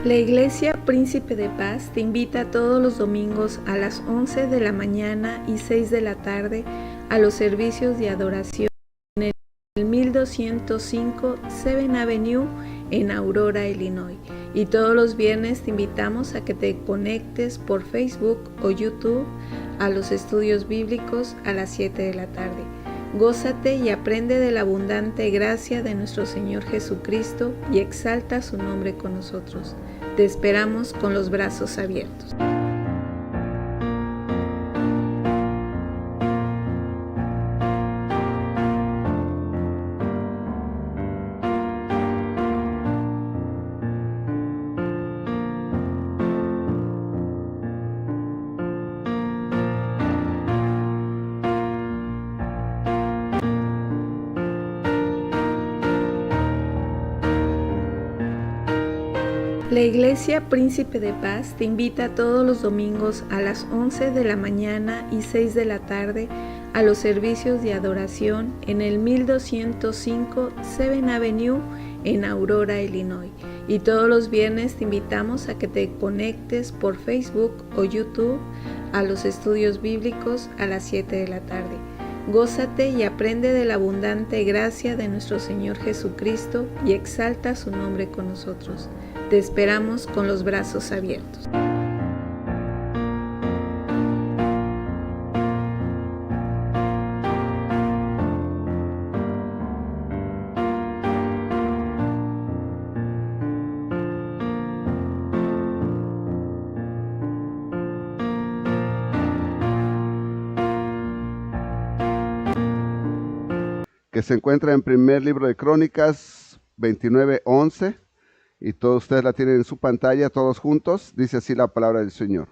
La Iglesia Príncipe de Paz te invita todos los domingos a las 11 de la mañana y 6 de la tarde a los servicios de adoración en el 1205 7th Avenue en Aurora, Illinois. Y todos los viernes te invitamos a que te conectes por Facebook o YouTube a los estudios bíblicos a las 7 de la tarde. Gózate y aprende de la abundante gracia de nuestro Señor Jesucristo y exalta su nombre con nosotros. Te esperamos con los brazos abiertos. La Iglesia Príncipe de Paz te invita todos los domingos a las 11 de la mañana y 6 de la tarde a los servicios de adoración en el 1205 7th Avenue en Aurora, Illinois. Y todos los viernes te invitamos a que te conectes por Facebook o YouTube a los estudios bíblicos a las 7 de la tarde. Gózate y aprende de la abundante gracia de nuestro Señor Jesucristo y exalta su nombre con nosotros. Te esperamos con los brazos abiertos. Que se encuentra en primer libro de Crónicas 29:11, y todos ustedes la tienen en su pantalla, todos juntos. Dice así la palabra del Señor.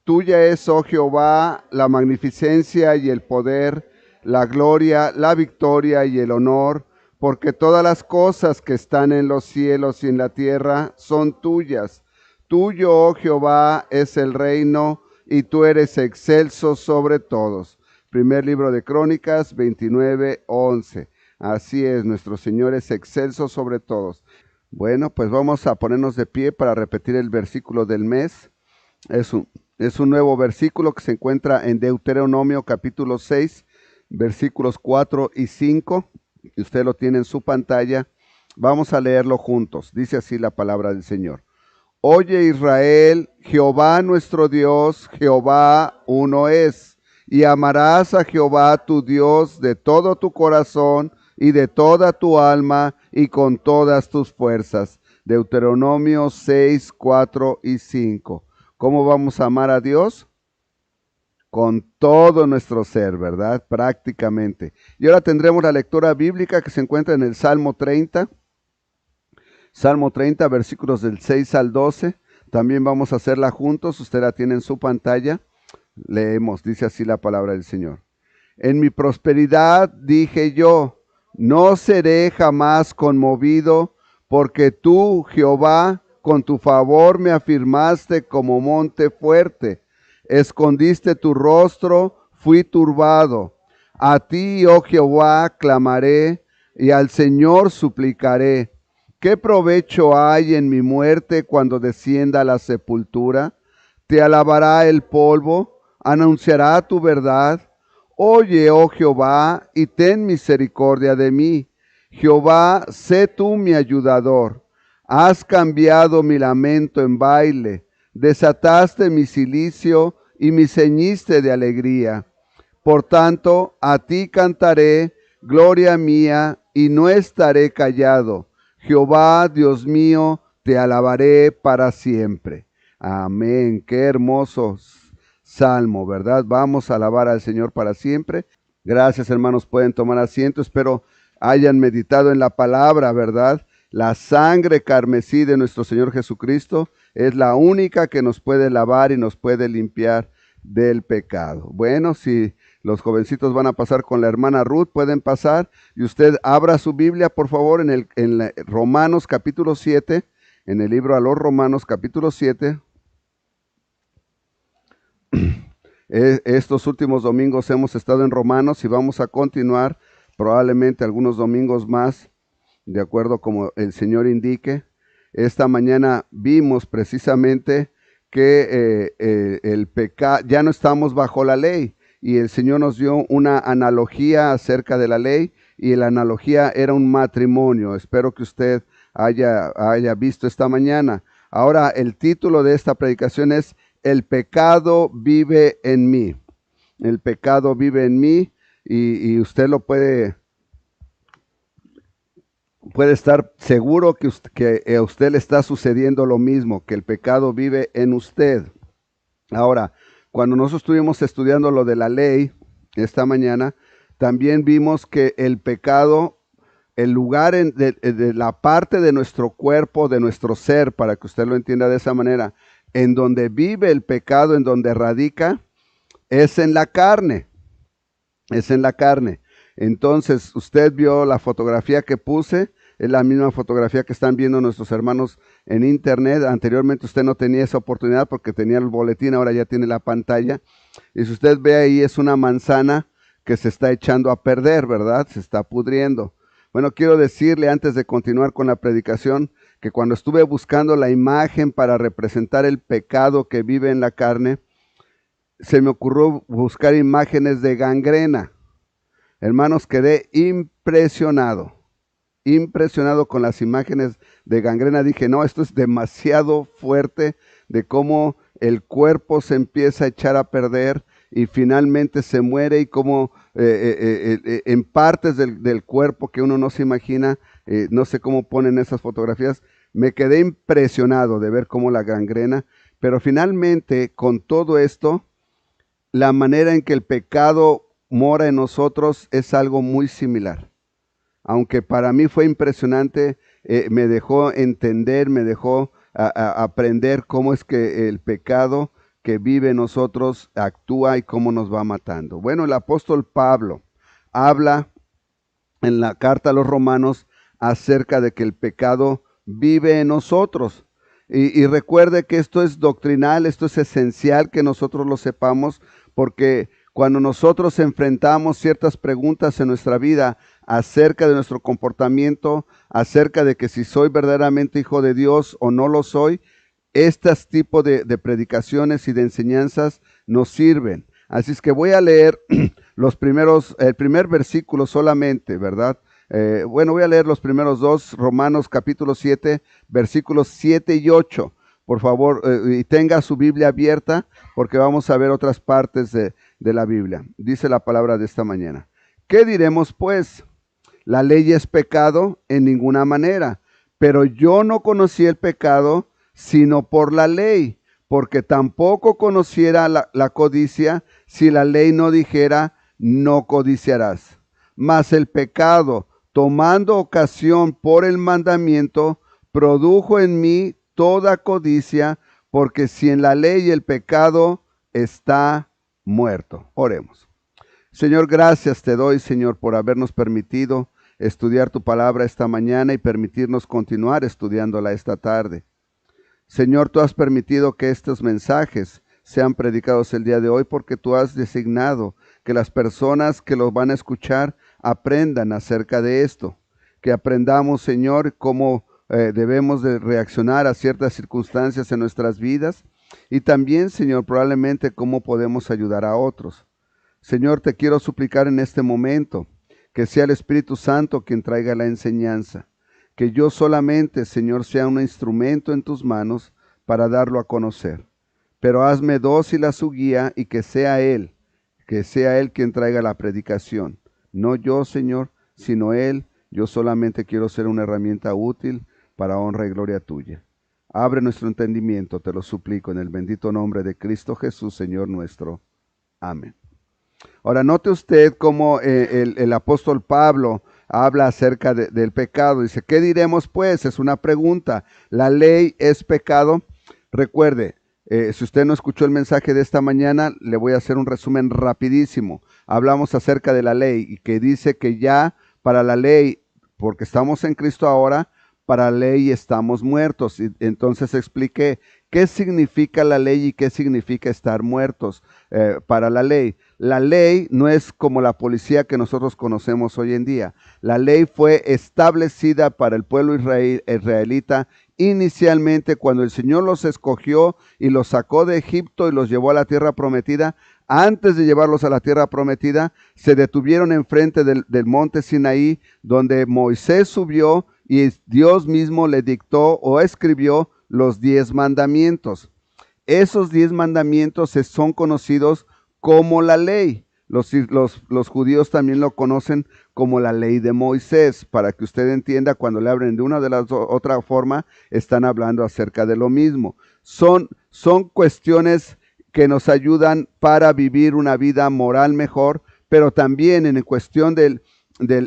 Tuya es, oh Jehová, la magnificencia y el poder, la gloria, la victoria y el honor, porque todas las cosas que están en los cielos y en la tierra son tuyas. Tuyo, oh Jehová, es el reino, y tú eres excelso sobre todos. Primer libro de Crónicas 29:11. Así es, nuestro Señor es excelso sobre todos. Bueno, pues vamos a ponernos de pie para repetir el versículo del mes. Es un nuevo versículo que se encuentra en Deuteronomio capítulo 6, versículos 4 y 5. Y usted lo tiene en su pantalla. Vamos a leerlo juntos. Dice así la palabra del Señor. Oye Israel, Jehová nuestro Dios, Jehová uno es. Y amarás a Jehová tu Dios de todo tu corazón y de toda tu alma y con todas tus fuerzas. Deuteronomio 6, 4 y 5. ¿Cómo vamos a amar a Dios? Con todo nuestro ser, ¿verdad? Prácticamente. Y ahora tendremos la lectura bíblica que se encuentra en el Salmo 30. Salmo 30, versículos del 6 al 12. También vamos a hacerla juntos. Usted la tiene en su pantalla. Leemos, dice así la palabra del Señor. En mi prosperidad dije yo, no seré jamás conmovido, porque tú, Jehová, con tu favor me afirmaste como monte fuerte. Escondiste tu rostro, fui turbado. A ti, oh Jehová, clamaré, y al Señor suplicaré. ¿Qué provecho hay en mi muerte cuando descienda a la sepultura? Te alabará el polvo, anunciará tu verdad. Oye, oh Jehová, y ten misericordia de mí. Jehová, sé tú mi ayudador. Has cambiado mi lamento en baile, desataste mi cilicio y me ceñiste de alegría. Por tanto, a ti cantaré, gloria mía, y no estaré callado. Jehová, Dios mío, te alabaré para siempre. Amén. Qué hermoso salmo, ¿verdad? Vamos a alabar al Señor para siempre. Gracias, hermanos, pueden tomar asiento. Espero hayan meditado en la palabra, ¿verdad? La sangre carmesí de nuestro Señor Jesucristo es la única que nos puede lavar y nos puede limpiar del pecado. Bueno, si los jovencitos van a pasar con la hermana Ruth, pueden pasar. Y usted abra su Biblia, por favor, en Romanos capítulo 7, en el libro a los Romanos capítulo 7. Estos últimos domingos hemos estado en Romanos y vamos a continuar probablemente algunos domingos más, de acuerdo como el Señor indique. Esta mañana vimos precisamente que el pecado, ya no estamos bajo la ley, y el Señor nos dio una analogía acerca de la ley, y la analogía era un matrimonio. Espero que usted haya visto esta mañana. Ahora, el título de esta predicación es El pecado vive en mí. El pecado vive en mí, y usted lo puede estar seguro que a usted le está sucediendo lo mismo, que el pecado vive en usted. Ahora, cuando nosotros estuvimos estudiando lo de la ley esta mañana, también vimos que el pecado, el lugar de la parte de nuestro cuerpo, de nuestro ser, para que usted lo entienda de esa manera, en donde vive el pecado, en donde radica, es en la carne. Es en la carne. Entonces, usted vio la fotografía que puse, es la misma fotografía que están viendo nuestros hermanos en internet. Anteriormente usted no tenía esa oportunidad porque tenía el boletín, ahora ya tiene la pantalla. Y si usted ve ahí, es una manzana que se está echando a perder, ¿verdad? Se está pudriendo. Bueno, quiero decirle antes de continuar con la predicación, que cuando estuve buscando la imagen para representar el pecado que vive en la carne, se me ocurrió buscar imágenes de gangrena. Hermanos, quedé impresionado con las imágenes de gangrena. Dije, no, esto es demasiado fuerte, de cómo el cuerpo se empieza a echar a perder y finalmente se muere, y cómo en partes del cuerpo que uno no se imagina, no sé cómo ponen esas fotografías. Me quedé impresionado de ver cómo la gangrena, pero finalmente con todo esto, la manera en que el pecado mora en nosotros es algo muy similar. Aunque para mí fue impresionante, me dejó entender, me dejó aprender cómo es que el pecado que vive en nosotros actúa y cómo nos va matando. Bueno, el apóstol Pablo habla en la carta a los Romanos acerca de que el pecado vive en nosotros. Y recuerde que esto es doctrinal, esto es esencial que nosotros lo sepamos, porque cuando nosotros enfrentamos ciertas preguntas en nuestra vida acerca de nuestro comportamiento, acerca de que si soy verdaderamente hijo de Dios o no lo soy, estos tipos de predicaciones y de enseñanzas nos sirven. Así es que voy a leer el primer versículo solamente, ¿verdad? Voy a leer los primeros dos, Romanos capítulo 7, versículos 7 y 8. Por favor, y tenga su Biblia abierta, porque vamos a ver otras partes de la Biblia. Dice la palabra de esta mañana. ¿Qué diremos pues? ¿La ley es pecado? En ninguna manera. Pero yo no conocí el pecado, sino por la ley, porque tampoco conociera la codicia si la ley no dijera, no codiciarás. Mas el pecado, tomando ocasión por el mandamiento, produjo en mí toda codicia, porque si en la ley el pecado está muerto. Oremos. Señor, gracias te doy, Señor, por habernos permitido estudiar tu palabra esta mañana y permitirnos continuar estudiándola esta tarde. Señor, tú has permitido que estos mensajes sean predicados el día de hoy, porque tú has designado que las personas que los van a escuchar aprendan acerca de esto, que aprendamos, Señor, cómo debemos de reaccionar a ciertas circunstancias en nuestras vidas, y también, Señor, probablemente cómo podemos ayudar a otros. Señor, te quiero suplicar en este momento que sea el Espíritu Santo quien traiga la enseñanza, que yo solamente, Señor, sea un instrumento en tus manos para darlo a conocer. Pero hazme dócil a su guía, y que sea Él quien traiga la predicación. No yo, Señor, sino Él. Yo solamente quiero ser una herramienta útil para honra y gloria tuya. Abre nuestro entendimiento, te lo suplico, en el bendito nombre de Cristo Jesús, Señor nuestro. Amén. Ahora, note usted cómo el apóstol Pablo habla acerca del pecado. Dice, ¿qué diremos pues? Es una pregunta. ¿La ley es pecado? Recuerde, si usted no escuchó el mensaje de esta mañana, le voy a hacer un resumen rapidísimo. Hablamos acerca de la ley, y que dice que ya para la ley, porque estamos en Cristo ahora, para la ley estamos muertos. Y entonces expliqué qué significa la ley y qué significa estar muertos para la ley. La ley no es como la policía que nosotros conocemos hoy en día. La ley fue establecida para el pueblo israelita inicialmente cuando el Señor los escogió y los sacó de Egipto y los llevó a la tierra prometida. Antes de llevarlos a la tierra prometida, se detuvieron enfrente del monte Sinaí, donde Moisés subió y Dios mismo le dictó o escribió los 10 mandamientos. Esos 10 mandamientos son conocidos como la ley. Los judíos también lo conocen como la ley de Moisés, para que usted entienda, cuando le hablen de una de las otra forma, están hablando acerca de lo mismo. Son cuestiones que nos ayudan para vivir una vida moral mejor, pero también en cuestión del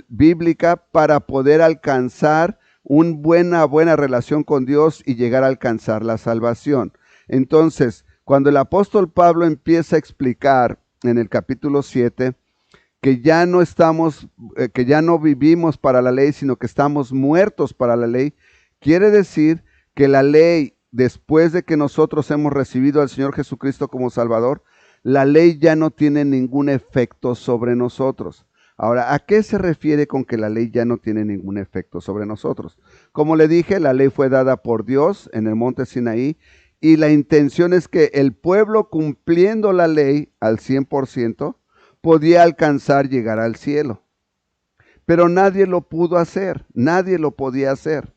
bíblica para poder alcanzar una buena relación con Dios y llegar a alcanzar la salvación. Entonces, cuando el apóstol Pablo empieza a explicar en el capítulo 7 que ya no vivimos para la ley, sino que estamos muertos para la ley, quiere decir que la ley, después de que nosotros hemos recibido al Señor Jesucristo como Salvador, la ley ya no tiene ningún efecto sobre nosotros. Ahora, ¿a qué se refiere con que la ley ya no tiene ningún efecto sobre nosotros? Como le dije, la ley fue dada por Dios en el monte Sinaí, y la intención es que el pueblo, cumpliendo la ley al 100%, podía alcanzar llegar al cielo. Pero nadie lo pudo hacer, nadie lo podía hacer.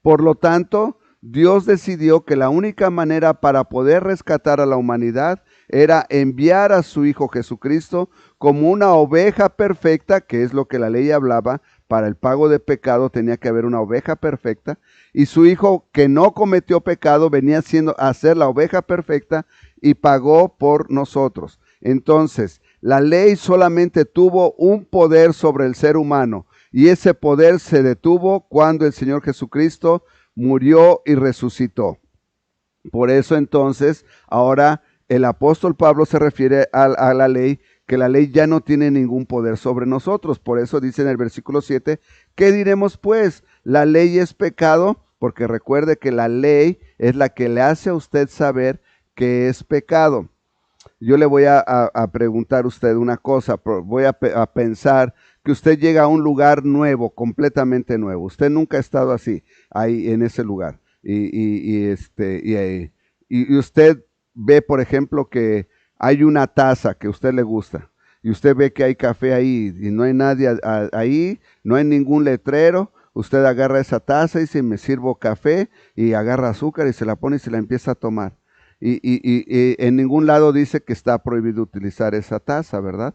Por lo tanto, Dios decidió que la única manera para poder rescatar a la humanidad era enviar a su Hijo Jesucristo como una oveja perfecta, que es lo que la ley hablaba. Para el pago de pecado tenía que haber una oveja perfecta, y su Hijo, que no cometió pecado, venía a ser la oveja perfecta y pagó por nosotros. Entonces, la ley solamente tuvo un poder sobre el ser humano, y ese poder se detuvo cuando el Señor Jesucristo murió y resucitó. Por eso entonces, ahora el apóstol Pablo se refiere a la ley, que la ley ya no tiene ningún poder sobre nosotros. Por eso dice en el versículo 7, ¿qué diremos pues? ¿La ley es pecado? Porque recuerde que la ley es la que le hace a usted saber que es pecado. Yo le voy a preguntar a usted una cosa, voy a pensar que usted llega a un lugar nuevo, completamente nuevo. Usted nunca ha estado así, ahí en ese lugar. Y usted ve, por ejemplo, que hay una taza que a usted le gusta, y usted ve que hay café ahí, y no hay nadie ahí, no hay ningún letrero. Usted agarra esa taza y dice, me sirvo café, y agarra azúcar y se la pone y se la empieza a tomar. Y en ningún lado dice que está prohibido utilizar esa taza, ¿verdad?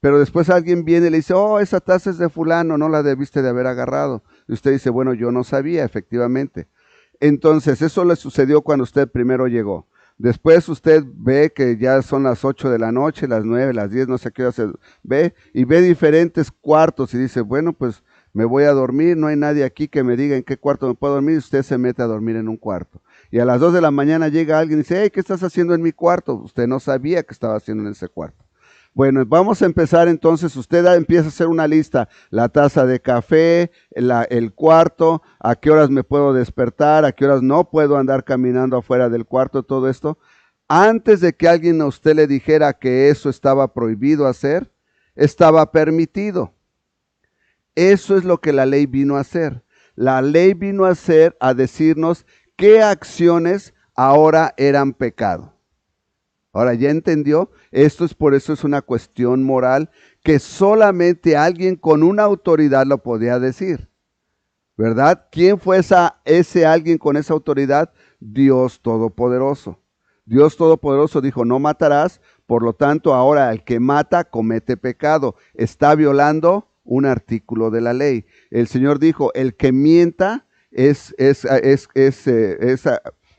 Pero después alguien viene y le dice, oh, esa taza es de fulano, no la debiste de haber agarrado. Y usted dice, bueno, yo no sabía, efectivamente. Entonces, eso le sucedió cuando usted primero llegó. Después usted ve que ya son las 8 de la noche, las 9, las 10, no sé qué hora se ve, y ve diferentes cuartos y dice, bueno, pues me voy a dormir, no hay nadie aquí que me diga en qué cuarto me puedo dormir, y usted se mete a dormir en un cuarto. Y a las 2 de la mañana llega alguien y dice, hey, ¿qué estás haciendo en mi cuarto? Usted no sabía qué estaba haciendo en ese cuarto. Bueno, vamos a empezar entonces. Usted empieza a hacer una lista: la taza de café, el cuarto, a qué horas me puedo despertar, a qué horas no puedo andar caminando afuera del cuarto, todo esto. Antes de que alguien a usted le dijera que eso estaba prohibido hacer, estaba permitido. Eso es lo que la ley vino a hacer. La ley vino a hacer, a decirnos qué acciones ahora eran pecado. Ahora, ¿ya entendió? Por eso es una cuestión moral que solamente alguien con una autoridad lo podía decir, ¿verdad? ¿Quién fue ese alguien con esa autoridad? Dios Todopoderoso. Dios Todopoderoso dijo, no matarás, por lo tanto ahora el que mata comete pecado, está violando un artículo de la ley. El Señor dijo, el que mienta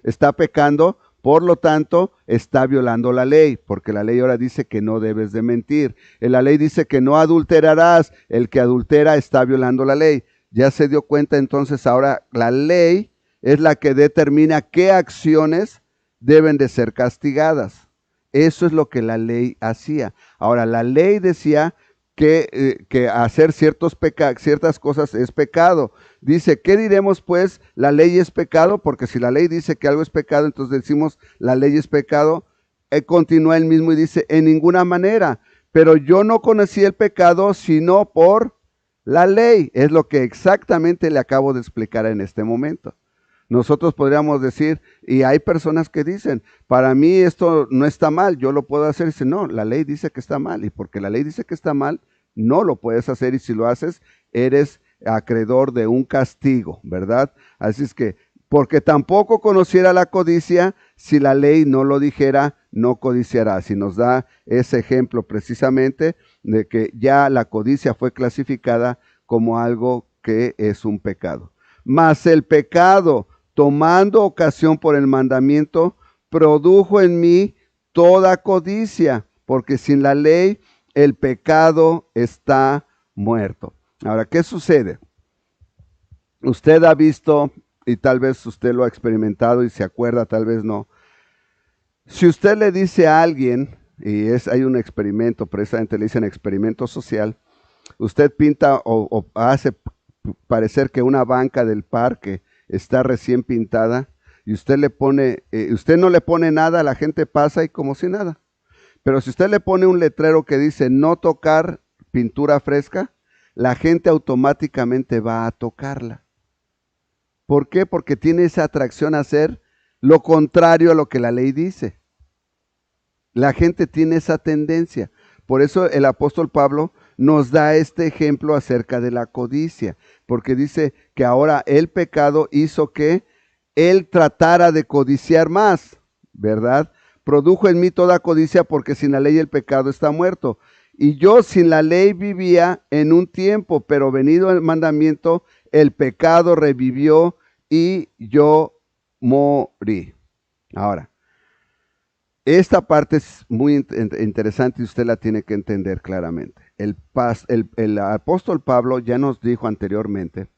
está pecando. Por lo tanto, está violando la ley, porque la ley ahora dice que no debes de mentir. La ley dice que no adulterarás. El que adultera está violando la ley. Ya se dio cuenta entonces, ahora la ley es la que determina qué acciones deben de ser castigadas. Eso es lo que la ley hacía. Ahora, la ley decía que hacer ciertas cosas es pecado. Dice, ¿qué diremos pues? La ley es pecado, porque si la ley dice que algo es pecado, entonces decimos la ley es pecado. Continúa él mismo y dice, en ninguna manera, pero yo no conocí el pecado sino por la ley. Es lo que exactamente le acabo de explicar en este momento. Nosotros podríamos decir, y hay personas que dicen, para mí esto no está mal, yo lo puedo hacer. Y dice, no, la ley dice que está mal, y porque la ley dice que está mal, no lo puedes hacer, y si lo haces, eres acreedor de un castigo, ¿verdad? Así es que, porque tampoco conociera la codicia, si la ley no lo dijera, no codiciarás. Y nos da ese ejemplo precisamente de que ya la codicia fue clasificada como algo que es un pecado. Mas el pecado, tomando ocasión por el mandamiento, produjo en mí toda codicia, porque sin la ley el pecado está muerto. Ahora, ¿qué sucede? Usted ha visto, y tal vez usted lo ha experimentado y se acuerda, tal vez no. Si usted le dice a alguien, y hay un experimento, precisamente le dicen experimento social, usted pinta o hace parecer que una banca del parque está recién pintada y usted le pone, usted no le pone nada, la gente pasa y como si nada. Pero si usted le pone un letrero que dice no tocar pintura fresca, la gente automáticamente va a tocarla. ¿Por qué? Porque tiene esa atracción a hacer lo contrario a lo que la ley dice. La gente tiene esa tendencia. Por eso el apóstol Pablo nos da este ejemplo acerca de la codicia, porque dice que ahora el pecado hizo que él tratara de codiciar más, ¿verdad? Produjo en mí toda codicia, porque sin la ley el pecado está muerto. Y yo sin la ley vivía en un tiempo, pero venido el mandamiento, el pecado revivió y yo morí. Ahora, esta parte es muy interesante y usted la tiene que entender claramente. El apóstol Pablo ya nos dijo anteriormente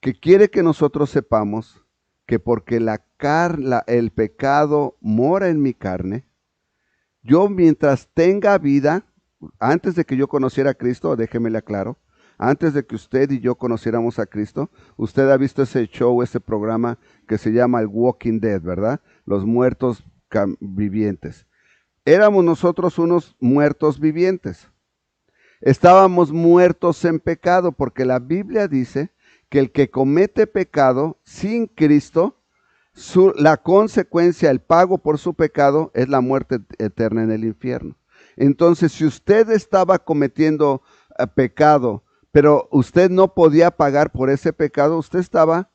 que quiere que nosotros sepamos que porque el pecado mora en mi carne, yo mientras tenga vida, antes de que yo conociera a Cristo, déjemele aclaro, antes de que usted y yo conociéramos a Cristo, usted ha visto ese show, ese programa que se llama el Walking Dead, ¿verdad? Los muertos vivientes. Éramos nosotros unos muertos vivientes. Estábamos muertos en pecado, porque la Biblia dice que el que comete pecado sin Cristo, la consecuencia, el pago por su pecado es la muerte eterna en el infierno. Entonces, si usted estaba cometiendo pecado, pero usted no podía pagar por ese pecado, usted estaba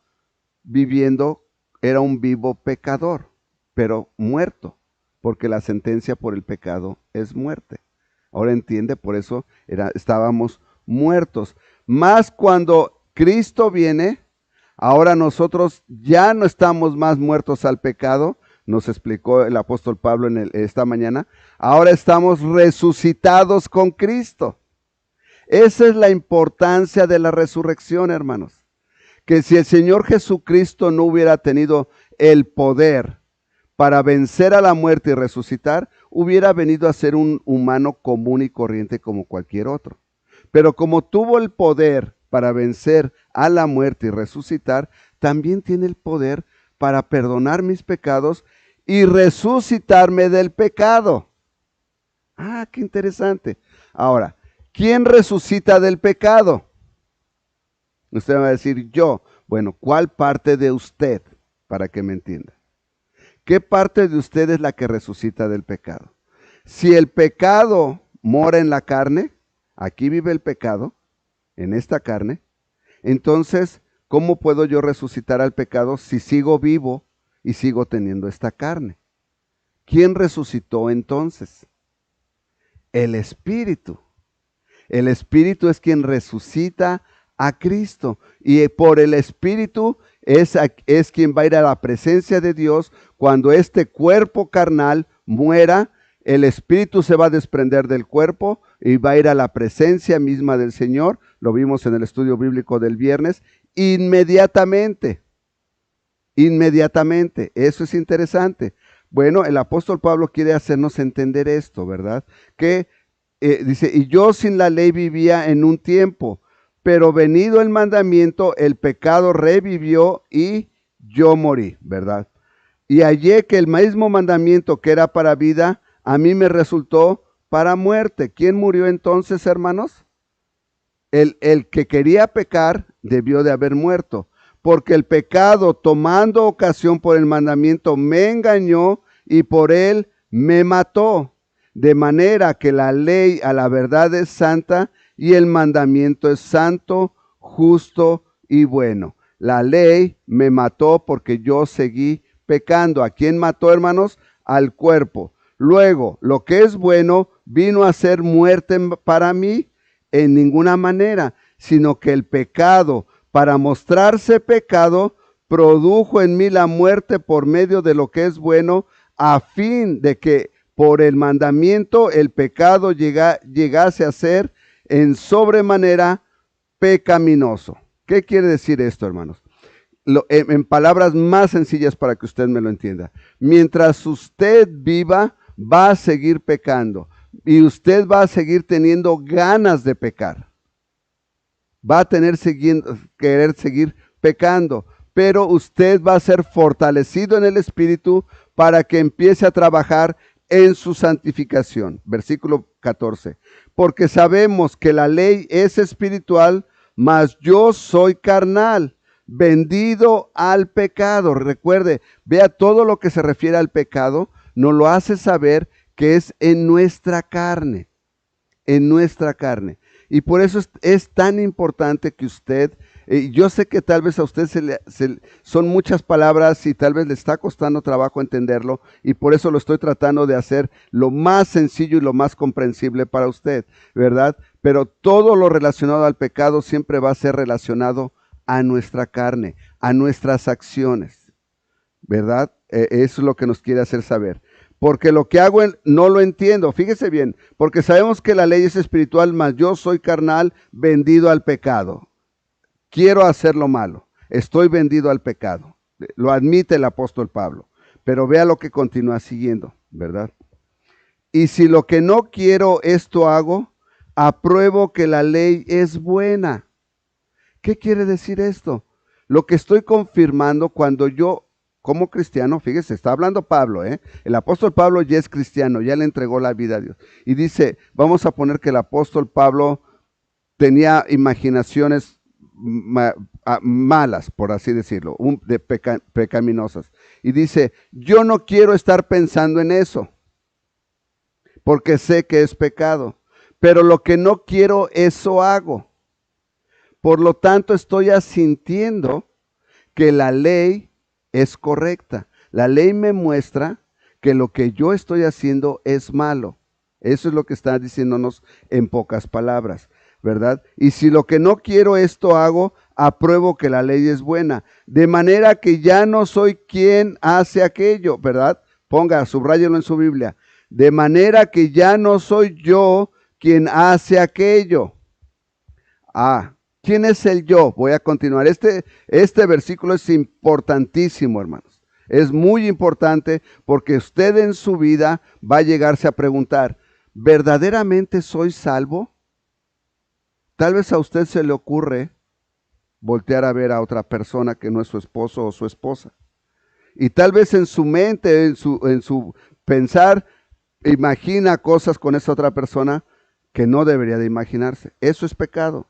viviendo, era un vivo pecador, pero muerto, porque la sentencia por el pecado es muerte. Ahora entiende, por eso estábamos muertos. Más cuando Cristo viene, ahora nosotros ya no estamos más muertos al pecado, nos explicó el apóstol Pablo esta mañana, ahora estamos resucitados con Cristo. Esa es la importancia de la resurrección, hermanos. Que si el Señor Jesucristo no hubiera tenido el poder para vencer a la muerte y resucitar, hubiera venido a ser un humano común y corriente como cualquier otro. Pero como tuvo el poder para vencer a la muerte y resucitar, también tiene el poder para perdonar mis pecados y resucitarme del pecado. Ah, qué interesante. Ahora, ¿quién resucita del pecado? Usted va a decir, yo. Bueno, ¿cuál parte de usted? Para que me entienda. ¿Qué parte de usted es la que resucita del pecado? Si el pecado mora en la carne, aquí vive el pecado, en esta carne, entonces, ¿cómo puedo yo resucitar al pecado si sigo vivo y sigo teniendo esta carne? ¿Quién resucitó entonces? El Espíritu. El Espíritu es quien resucita a Cristo, y por el Espíritu es quien va a ir a la presencia de Dios. Cuando este cuerpo carnal muera, el Espíritu se va a desprender del cuerpo y va a ir a la presencia misma del Señor. Lo vimos en el estudio bíblico del viernes. Inmediatamente. Eso es interesante. Bueno, el apóstol Pablo quiere hacernos entender esto, ¿verdad? Que dice, y yo sin la ley vivía en un tiempo, pero venido el mandamiento, el pecado revivió y yo morí, ¿verdad? Y hallé que el mismo mandamiento que era para vida, a mí me resultó para muerte. ¿Quién murió entonces, hermanos? El que quería pecar debió de haber muerto, porque el pecado, tomando ocasión por el mandamiento, me engañó y por él me mató. De manera que la ley a la verdad es santa y el mandamiento es santo, justo y bueno. La ley me mató porque yo seguí pecando. ¿A quién mató, hermanos? Al cuerpo. Luego, lo que es bueno vino a ser muerte para mí en ninguna manera, sino que el pecado, para mostrarse pecado, produjo en mí la muerte por medio de lo que es bueno, a fin de que por el mandamiento el pecado llegase a ser en sobremanera pecaminoso. ¿Qué quiere decir esto, hermanos? En palabras más sencillas para que usted me lo entienda. Mientras usted viva, va a seguir pecando y usted va a seguir teniendo ganas de pecar. Va a querer seguir pecando, pero usted va a ser fortalecido en el Espíritu para que empiece a trabajar en su santificación. Versículo 14. Porque sabemos que la ley es espiritual, mas yo soy carnal, vendido al pecado. Recuerde, vea todo lo que se refiere al pecado, nos lo hace saber que es en nuestra carne, en nuestra carne. Y por eso es tan importante que usted, yo sé que tal vez a usted son muchas palabras y tal vez le está costando trabajo entenderlo, y por eso lo estoy tratando de hacer lo más sencillo y lo más comprensible para usted, ¿verdad? Pero todo lo relacionado al pecado siempre va a ser relacionado a nuestra carne, a nuestras acciones, ¿verdad? Eso es lo que nos quiere hacer saber. Porque lo que hago no lo entiendo. Fíjese bien, porque sabemos que la ley es espiritual, mas yo soy carnal, vendido al pecado. Quiero hacer lo malo. Estoy vendido al pecado. Lo admite el apóstol Pablo. Pero vea lo que continúa siguiendo, ¿verdad? Y si lo que no quiero esto hago, apruebo que la ley es buena. ¿Qué quiere decir esto? Lo que estoy confirmando cuando yo, como cristiano, fíjese, está hablando Pablo, el apóstol Pablo ya es cristiano, ya le entregó la vida a Dios. Y dice, vamos a poner que el apóstol Pablo tenía imaginaciones malas, por así decirlo, pecaminosas. Y dice, yo no quiero estar pensando en eso, porque sé que es pecado, pero lo que no quiero, eso hago. Por lo tanto, estoy asintiendo que la ley es correcta. La ley me muestra que lo que yo estoy haciendo es malo. Eso es lo que está diciéndonos en pocas palabras, ¿verdad? Y si lo que no quiero esto hago, apruebo que la ley es buena. De manera que ya no soy quien hace aquello, ¿verdad? Subráyelo en su Biblia. De manera que ya no soy yo quien hace aquello. ¿Quién es el yo? Voy a continuar. Este versículo es importantísimo, hermanos. Es muy importante porque usted en su vida va a llegarse a preguntar, ¿verdaderamente soy salvo? Tal vez a usted se le ocurre voltear a ver a otra persona que no es su esposo o su esposa. Y tal vez en su mente, en su pensar, imagina cosas con esa otra persona que no debería de imaginarse. Eso es pecado.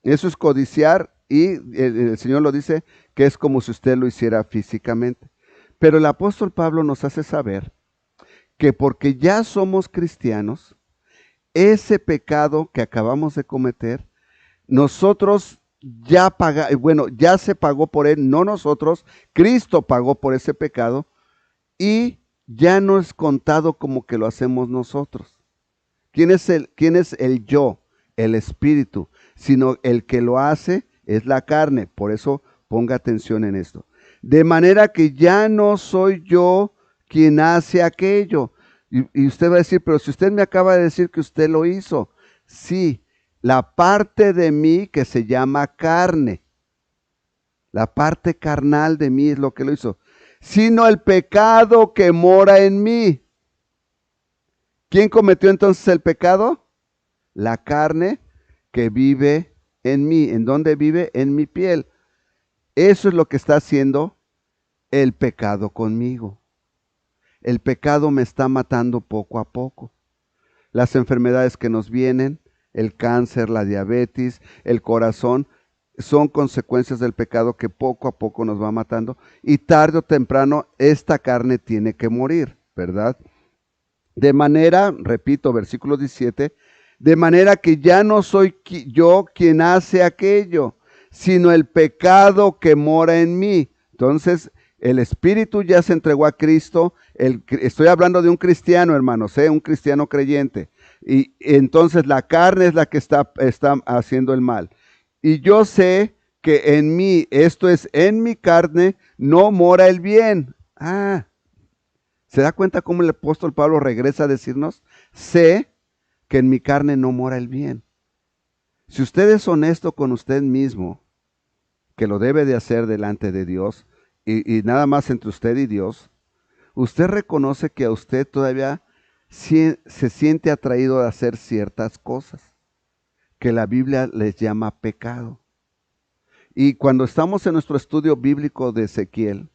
Eso es codiciar y el Señor lo dice que es como si usted lo hiciera físicamente. Pero el apóstol Pablo nos hace saber que porque ya somos cristianos, ese pecado que acabamos de cometer, nosotros ya se pagó por él, no nosotros, Cristo pagó por ese pecado y ya no es contado como que lo hacemos nosotros. ¿Quién es el yo? El espíritu, sino el que lo hace es la carne. Por eso ponga atención en esto. De manera que ya no soy yo quien hace aquello. Y usted va a decir, pero si usted me acaba de decir que usted lo hizo. Sí, la parte de mí que se llama carne. La parte carnal de mí es lo que lo hizo. Sino el pecado que mora en mí. ¿Quién cometió entonces el pecado? La carne que vive en mí. ¿En dónde vive? En mi piel. Eso es lo que está haciendo el pecado conmigo. El pecado me está matando poco a poco. Las enfermedades que nos vienen, el cáncer, la diabetes, el corazón, son consecuencias del pecado que poco a poco nos va matando y tarde o temprano esta carne tiene que morir, ¿verdad? De manera, repito, versículo 17, de manera que ya no soy yo quien hace aquello, sino el pecado que mora en mí. Entonces, el espíritu ya se entregó a Cristo. Estoy hablando de un cristiano, hermanos, un cristiano creyente. Y entonces la carne es la que está haciendo el mal. Y yo sé que en mí, esto es, en mi carne, no mora el bien. ¿Se da cuenta cómo el apóstol Pablo regresa a decirnos? Sé que en mi carne no mora el bien. Si usted es honesto con usted mismo, que lo debe de hacer delante de Dios, y nada más entre usted y Dios, usted reconoce que a usted todavía se siente atraído a hacer ciertas cosas que la Biblia les llama pecado. Y cuando estamos en nuestro estudio bíblico de Ezequiel,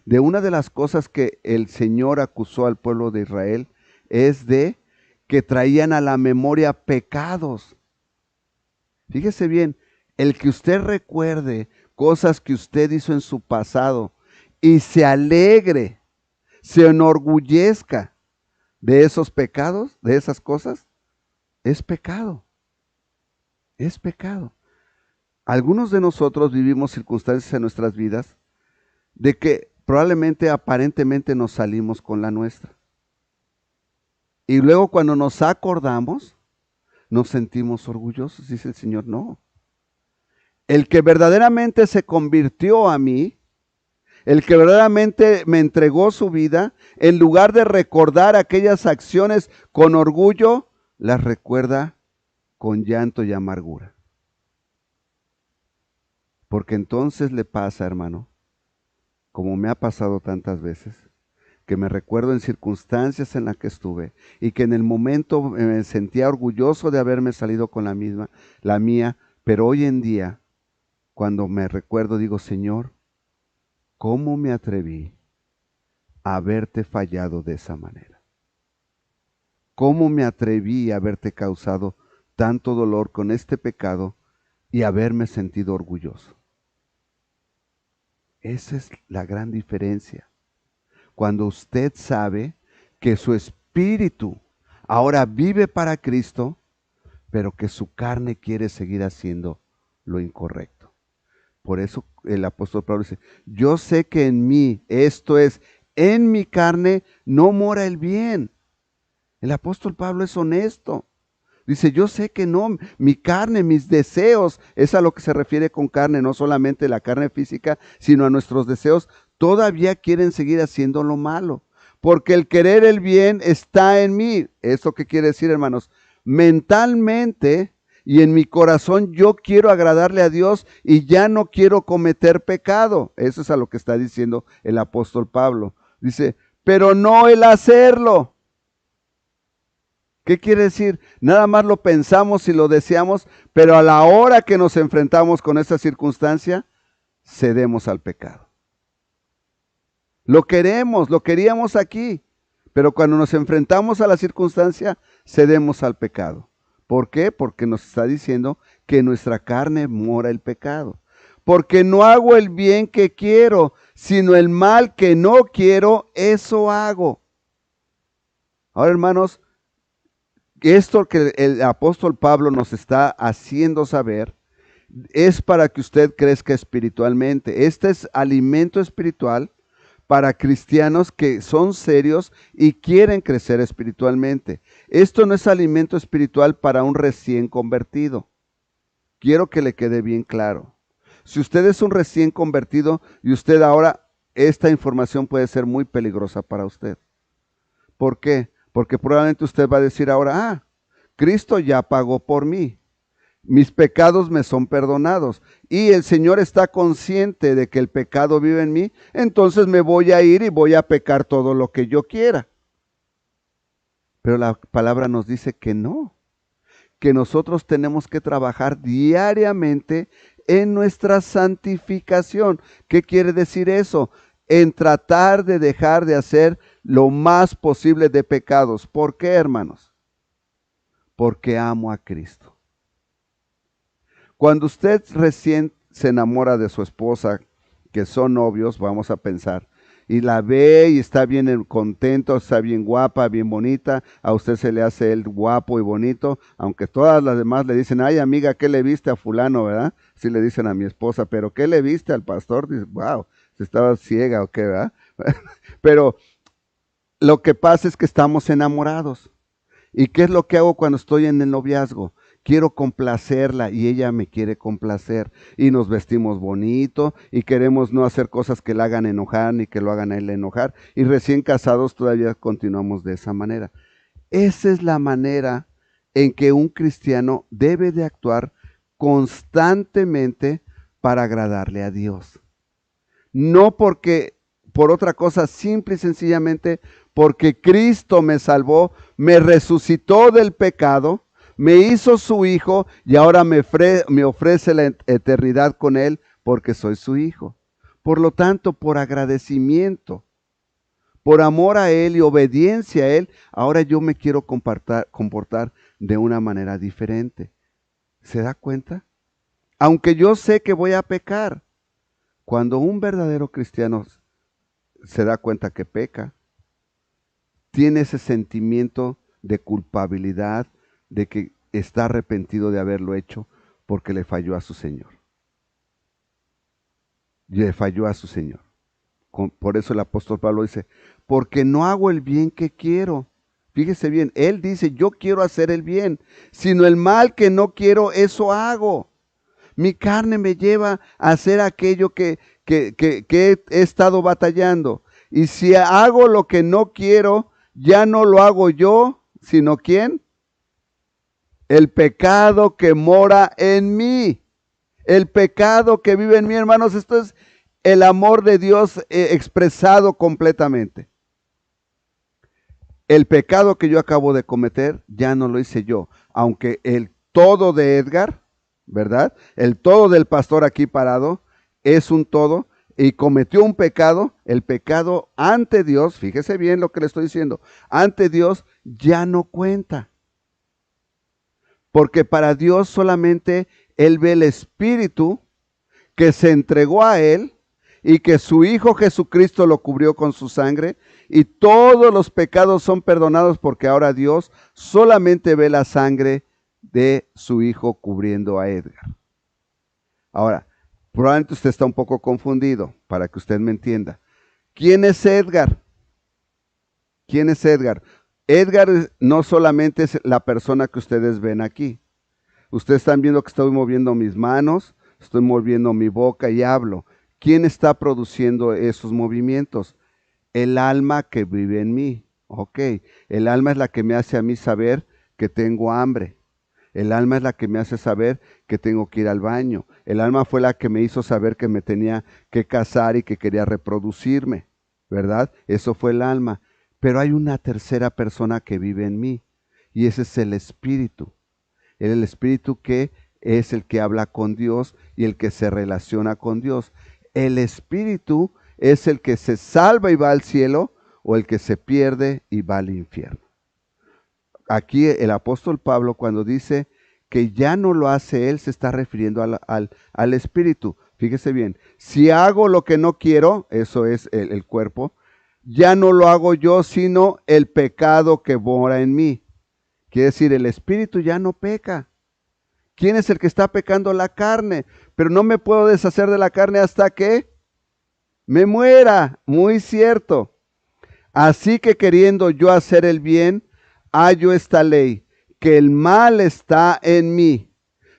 de una de las cosas que el Señor acusó al pueblo de Israel es de que traían a la memoria pecados. Fíjese bien, el que usted recuerde cosas que usted hizo en su pasado y se alegre, se enorgullezca de esos pecados, de esas cosas, es pecado. Es pecado. Algunos de nosotros vivimos circunstancias en nuestras vidas de que probablemente aparentemente nos salimos con la nuestra. Y luego cuando nos acordamos, nos sentimos orgullosos. Dice el Señor, no. El que verdaderamente se convirtió a mí, el que verdaderamente me entregó su vida, en lugar de recordar aquellas acciones con orgullo, las recuerda con llanto y amargura. Porque entonces le pasa, hermano, como me ha pasado tantas veces, que me recuerdo en circunstancias en las que estuve y que en el momento me sentía orgulloso de haberme salido con la mía, pero hoy en día, cuando me recuerdo, digo, Señor, ¿cómo me atreví a haberte fallado de esa manera? ¿Cómo me atreví a haberte causado tanto dolor con este pecado y haberme sentido orgulloso? Esa es la gran diferencia. Cuando usted sabe que su espíritu ahora vive para Cristo, pero que su carne quiere seguir haciendo lo incorrecto. Por eso el apóstol Pablo dice, yo sé que en mí, esto es, en mi carne no mora el bien. El apóstol Pablo es honesto. Dice, yo sé que no, mi carne, mis deseos, es a lo que se refiere con carne, no solamente la carne física, sino a nuestros deseos, todavía quieren seguir haciendo lo malo. Porque el querer el bien está en mí. ¿Esto qué quiere decir, hermanos? Mentalmente y en mi corazón yo quiero agradarle a Dios y ya no quiero cometer pecado. Eso es a lo que está diciendo el apóstol Pablo. Dice, pero no el hacerlo. ¿Qué quiere decir? Nada más lo pensamos y lo deseamos, pero a la hora que nos enfrentamos con esa circunstancia, cedemos al pecado. Lo queríamos aquí, pero cuando nos enfrentamos a la circunstancia, cedemos al pecado. ¿Por qué? Porque nos está diciendo que en nuestra carne mora el pecado. Porque no hago el bien que quiero, sino el mal que no quiero, eso hago. Ahora, hermanos, esto que el apóstol Pablo nos está haciendo saber es para que usted crezca espiritualmente. Este es alimento espiritual para cristianos que son serios y quieren crecer espiritualmente. Esto no es alimento espiritual para un recién convertido. Quiero que le quede bien claro. Si usted es un recién convertido y usted ahora, esta información puede ser muy peligrosa para usted. ¿Por qué? Porque probablemente usted va a decir ahora, Cristo ya pagó por mí. Mis pecados me son perdonados y el Señor está consciente de que el pecado vive en mí, entonces me voy a ir y voy a pecar todo lo que yo quiera. Pero la palabra nos dice que no, que nosotros tenemos que trabajar diariamente en nuestra santificación. ¿Qué quiere decir eso? En tratar de dejar de hacer lo más posible de pecados. ¿Por qué, hermanos? Porque amo a Cristo. Cuando usted recién se enamora de su esposa, que son novios, vamos a pensar, y la ve y está bien contento, está bien guapa, bien bonita, a usted se le hace él guapo y bonito, aunque todas las demás le dicen, ay amiga, ¿qué le viste a fulano, verdad? Sí le dicen a mi esposa, pero ¿qué le viste al pastor? Dice, wow, ¿se estaba ciega o qué, verdad? Pero lo que pasa es que estamos enamorados. ¿Y qué es lo que hago cuando estoy en el noviazgo? Quiero complacerla y ella me quiere complacer. Y nos vestimos bonito y queremos no hacer cosas que la hagan enojar ni que lo hagan a él enojar. Y recién casados todavía continuamos de esa manera. Esa es la manera en que un cristiano debe de actuar constantemente para agradarle a Dios. No porque por otra cosa, simple y sencillamente porque Cristo me salvó, me resucitó del pecado, me hizo su hijo y ahora me ofrece la eternidad con él porque soy su hijo. Por lo tanto, por agradecimiento, por amor a él y obediencia a él, ahora yo me quiero comportar de una manera diferente. ¿Se da cuenta? Aunque yo sé que voy a pecar, cuando un verdadero cristiano se da cuenta que peca, tiene ese sentimiento de culpabilidad, de que está arrepentido de haberlo hecho porque le falló a su Señor. Le falló a su Señor. Por eso el apóstol Pablo dice, porque no hago el bien que quiero. Fíjese bien, él dice, yo quiero hacer el bien, sino el mal que no quiero, eso hago. Mi carne me lleva a hacer aquello que he estado batallando. Y si hago lo que no quiero, ya no lo hago yo, sino ¿quién? El pecado que mora en mí. El pecado que vive en mí, hermanos. Esto es el amor de Dios expresado completamente. El pecado que yo acabo de cometer, ya no lo hice yo. Aunque el todo de Edgar, ¿verdad? El todo del pastor aquí parado es un todo y cometió un pecado. El pecado ante Dios, fíjese bien lo que le estoy diciendo, ante Dios ya no cuenta. Porque para Dios solamente Él ve el Espíritu que se entregó a Él y que su Hijo Jesucristo lo cubrió con su sangre y todos los pecados son perdonados porque ahora Dios solamente ve la sangre de su Hijo cubriendo a Edgar. Ahora, probablemente usted está un poco confundido, para que usted me entienda. ¿Quién es Edgar? ¿Quién es Edgar? Edgar no solamente es la persona que ustedes ven aquí. Ustedes están viendo que estoy moviendo mis manos, estoy moviendo mi boca y hablo. ¿Quién está produciendo esos movimientos? El alma que vive en mí. Ok, el alma es la que me hace a mí saber que tengo hambre. El alma es la que me hace saber que tengo que ir al baño. El alma fue la que me hizo saber que me tenía que casar y que quería reproducirme, ¿verdad? Eso fue el alma. Pero hay una tercera persona que vive en mí y ese es el espíritu. El espíritu que es el que habla con Dios y el que se relaciona con Dios. El espíritu es el que se salva y va al cielo o el que se pierde y va al infierno. Aquí el apóstol Pablo cuando dice que ya no lo hace él, se está refiriendo al espíritu. Fíjese bien, si hago lo que no quiero, eso es el cuerpo, ya no lo hago yo, sino el pecado que mora en mí. Quiere decir, el espíritu ya no peca. ¿Quién es el que está pecando? La carne. Pero no me puedo deshacer de la carne hasta que me muera. Muy cierto. Así que queriendo yo hacer el bien, hallo esta ley, que el mal está en mí,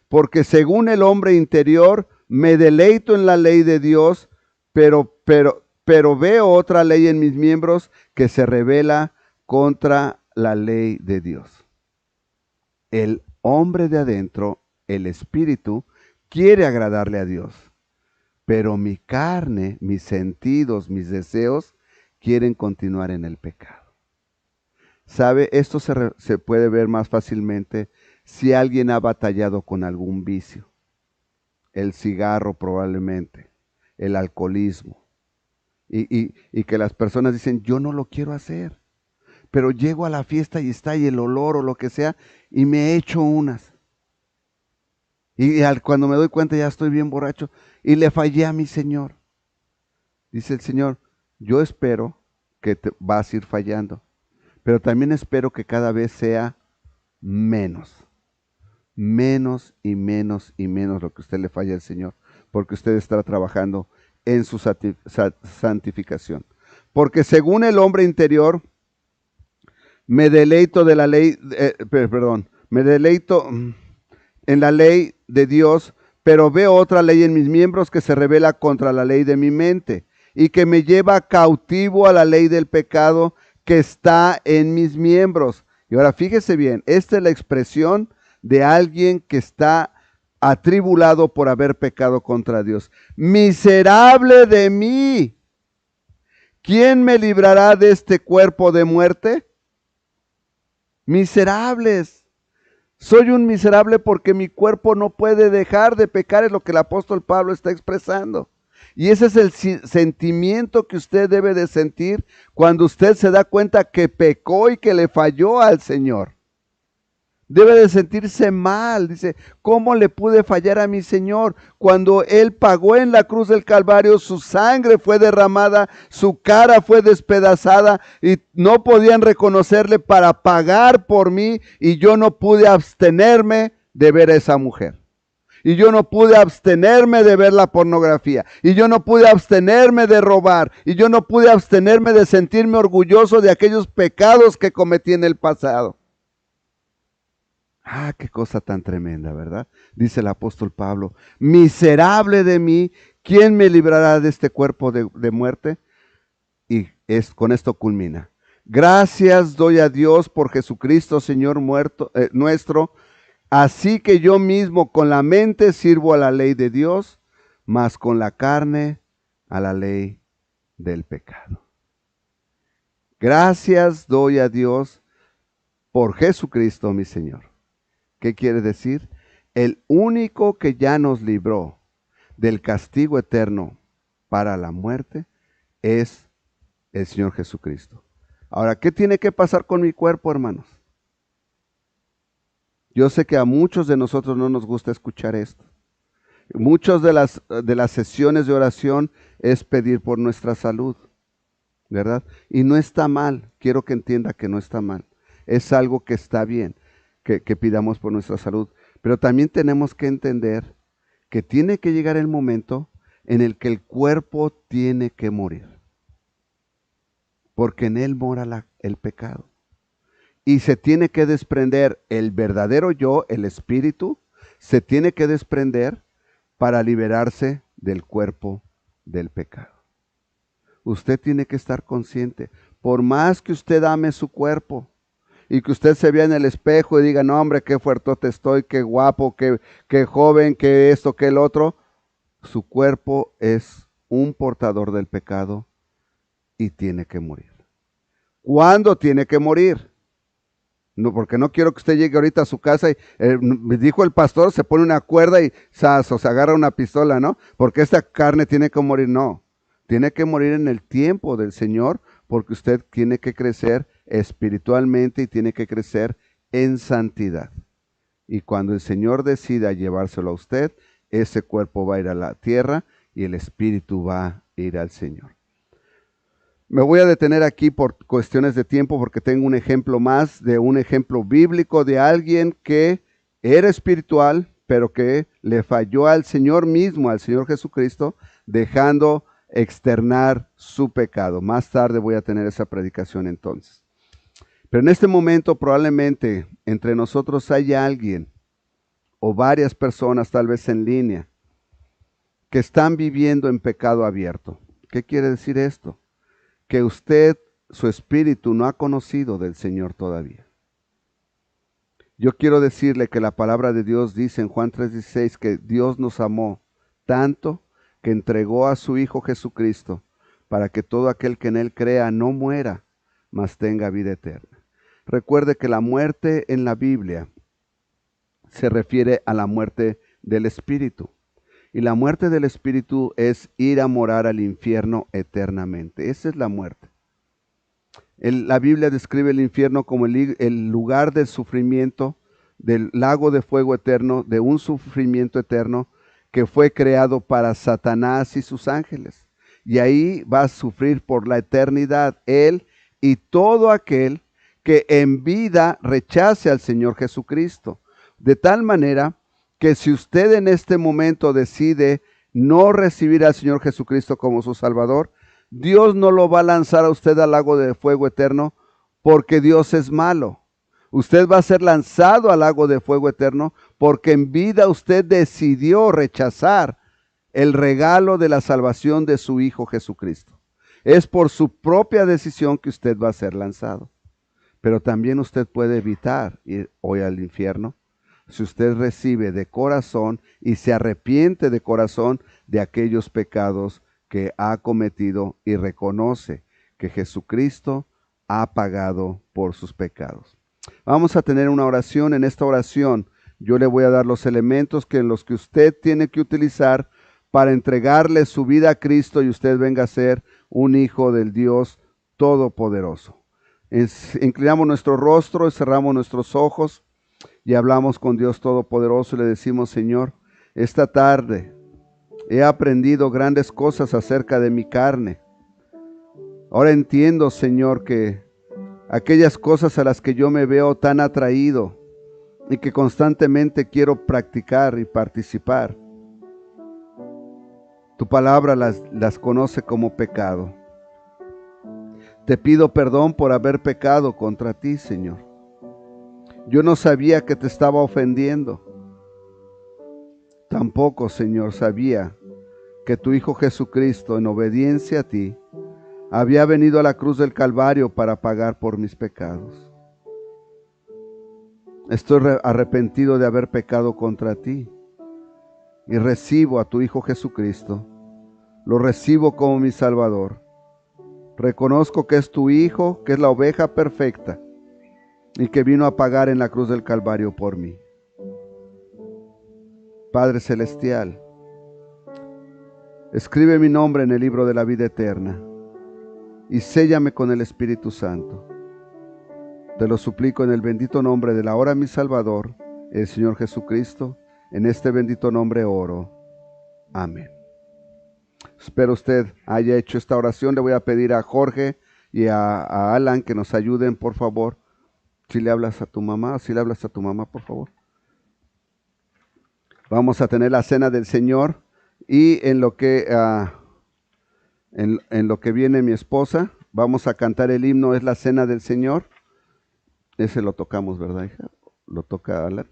porque según el hombre interior me deleito en la ley de Dios, pero veo otra ley en mis miembros que se rebela contra la ley de Dios. El hombre de adentro, el espíritu, quiere agradarle a Dios, pero mi carne, mis sentidos, mis deseos quieren continuar en el pecado. ¿Sabe? Esto se puede ver más fácilmente si alguien ha batallado con algún vicio. El cigarro probablemente, el alcoholismo. Y que las personas dicen, yo no lo quiero hacer. Pero llego a la fiesta y está ahí el olor o lo que sea y me echo unas. Y cuando me doy cuenta ya estoy bien borracho y le fallé a mi Señor. Dice el Señor, yo espero que te vas a ir fallando, pero también espero que cada vez sea menos, menos y menos y menos lo que usted le falla al Señor, porque usted estará trabajando en su santificación. Porque según el hombre interior, me deleito de la ley, me deleito en la ley de Dios, pero veo otra ley en mis miembros que se revela contra la ley de mi mente y que me lleva cautivo a la ley del pecado que está en mis miembros. Y ahora fíjese bien, esta es la expresión de alguien que está atribulado por haber pecado contra Dios. Miserable de mí, ¿quién me librará de este cuerpo de muerte? Miserables. Soy un miserable porque mi cuerpo no puede dejar de pecar, es lo que el apóstol Pablo está expresando. Y ese es el sentimiento que usted debe de sentir cuando usted se da cuenta que pecó y que le falló al Señor. Debe de sentirse mal. Dice, ¿cómo le pude fallar a mi Señor? Cuando Él pagó en la cruz del Calvario, su sangre fue derramada, su cara fue despedazada y no podían reconocerle para pagar por mí y yo no pude abstenerme de ver a esa mujer. Y yo no pude abstenerme de ver la pornografía. Y yo no pude abstenerme de robar. Y yo no pude abstenerme de sentirme orgulloso de aquellos pecados que cometí en el pasado. Ah, qué cosa tan tremenda, ¿verdad? Dice el apóstol Pablo, miserable de mí, ¿quién me librará de este cuerpo de muerte? Y con esto culmina. Gracias doy a Dios por Jesucristo, Señor nuestro. Así que yo mismo con la mente sirvo a la ley de Dios, mas con la carne a la ley del pecado. Gracias doy a Dios por Jesucristo, mi Señor. ¿Qué quiere decir? El único que ya nos libró del castigo eterno para la muerte es el Señor Jesucristo. Ahora, ¿qué tiene que pasar con mi cuerpo, hermanos? Yo sé que a muchos de nosotros no nos gusta escuchar esto. Muchas de las sesiones de oración es pedir por nuestra salud, ¿verdad? Y no está mal, quiero que entienda que no está mal. Es algo que está bien. Que pidamos por nuestra salud, pero también tenemos que entender que tiene que llegar el momento en el que el cuerpo tiene que morir, porque en él mora el pecado, y se tiene que desprender el verdadero yo, el espíritu, se tiene que desprender para liberarse del cuerpo del pecado. Usted tiene que estar consciente, por más que usted ame su cuerpo, y que usted se vea en el espejo y diga, no hombre, qué fuertote estoy, qué guapo, qué joven, qué esto, qué el otro. Su cuerpo es un portador del pecado y tiene que morir. ¿Cuándo tiene que morir? No, porque no quiero que usted llegue ahorita a su casa y me dijo el pastor, se pone una cuerda y o se agarra una pistola, ¿no? Porque esta carne tiene que morir. No, tiene que morir en el tiempo del Señor, porque usted tiene que crecer espiritualmente y tiene que crecer en santidad. Y cuando el Señor decida llevárselo a usted, ese cuerpo va a ir a la tierra y el espíritu va a ir al Señor. Me voy a detener aquí por cuestiones de tiempo porque tengo un ejemplo más de un ejemplo bíblico de alguien que era espiritual, pero que le falló al Señor mismo, al Señor Jesucristo, dejando externar su pecado. Más tarde voy a tener esa predicación entonces. Pero en este momento probablemente entre nosotros haya alguien o varias personas, tal vez en línea, que están viviendo en pecado abierto. ¿Qué quiere decir esto? Que usted, su espíritu, no ha conocido del Señor todavía. Yo quiero decirle que la palabra de Dios dice en Juan 3:16 que Dios nos amó tanto que entregó a su Hijo Jesucristo para que todo aquel que en Él crea no muera, mas tenga vida eterna. Recuerde que la muerte en la Biblia se refiere a la muerte del espíritu. Y la muerte del espíritu es ir a morar al infierno eternamente. Esa es la muerte. La Biblia describe el infierno como el lugar del sufrimiento del lago de fuego eterno, de un sufrimiento eterno que fue creado para Satanás y sus ángeles. Y ahí va a sufrir por la eternidad él y todo aquel que en vida rechace al Señor Jesucristo. De tal manera que si usted en este momento decide no recibir al Señor Jesucristo como su Salvador, Dios no lo va a lanzar a usted al lago de fuego eterno porque Dios es malo. Usted va a ser lanzado al lago de fuego eterno porque en vida usted decidió rechazar el regalo de la salvación de su Hijo Jesucristo. Es por su propia decisión que usted va a ser lanzado. Pero también usted puede evitar ir hoy al infierno si usted recibe de corazón y se arrepiente de corazón de aquellos pecados que ha cometido y reconoce que Jesucristo ha pagado por sus pecados. Vamos a tener una oración. En esta oración yo le voy a dar los elementos en los que usted tiene que utilizar para entregarle su vida a Cristo y usted venga a ser un hijo del Dios Todopoderoso. Inclinamos nuestro rostro, cerramos nuestros ojos y hablamos con Dios Todopoderoso y le decimos: Señor, esta tarde he aprendido grandes cosas acerca de mi carne. Ahora entiendo, Señor, que aquellas cosas a las que yo me veo tan atraído y que constantemente quiero practicar y participar, tu palabra las conoce como pecado. Te pido perdón por haber pecado contra ti, Señor. Yo no sabía que te estaba ofendiendo. Tampoco, Señor, sabía que tu Hijo Jesucristo, en obediencia a ti, había venido a la cruz del Calvario para pagar por mis pecados. Estoy arrepentido de haber pecado contra ti y recibo a tu Hijo Jesucristo. Lo recibo como mi Salvador. Reconozco que es tu Hijo, que es la oveja perfecta y que vino a pagar en la cruz del Calvario por mí. Padre Celestial, escribe mi nombre en el libro de la vida eterna y séllame con el Espíritu Santo. Te lo suplico en el bendito nombre de la ahora mi Salvador, el Señor Jesucristo. En este bendito nombre oro. Amén. Espero usted haya hecho esta oración. Le voy a pedir a Jorge y a Alan que nos ayuden, por favor. Si le hablas a tu mamá, por favor. Vamos a tener la cena del Señor y en lo que viene mi esposa, vamos a cantar el himno, es la cena del Señor. Ese lo tocamos, ¿verdad, hija? Lo toca Alan.